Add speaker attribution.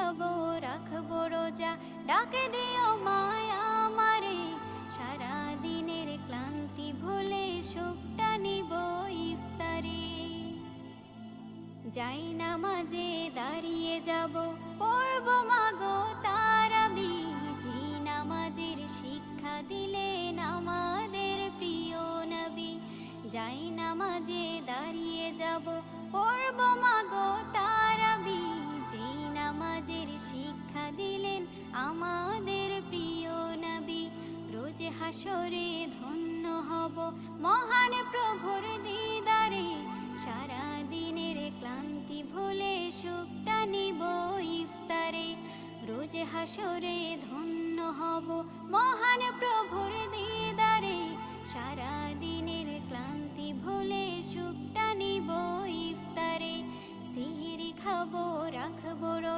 Speaker 1: খাবো রাখবো রোজা, ডাকে দিও মায়া আমারে, সারা দিনের ক্লান্তি ভুলে সুখটা নিব ইফতারে। যাই নামাজে দাঁড়িয়ে যাব, পড়ব মাগো তারাবি, যে নামাজের শিক্ষা দিলেন আমাদের প্রিয় নবী। যাই নামাজে দাঁড়িয়ে যাব, পড়ব মাগো তারাবি, যে নামাজের শিক্ষা দিলেন আমাদের প্রিয় নবী। রোজ হাসরে ধন্য হব মহান প্রভুর দিদারে, সারা দিনের ক্লান্তি ভুলে সুখটা নিব ইফতারে। রোজ হাসরে ধন্য হব মহান প্রভুর দিদারে, সারা দিনের ক্লান্তি ভুলে সুখটা নিব ইফতারে। সিহরি খাবো রাখবো রোজা।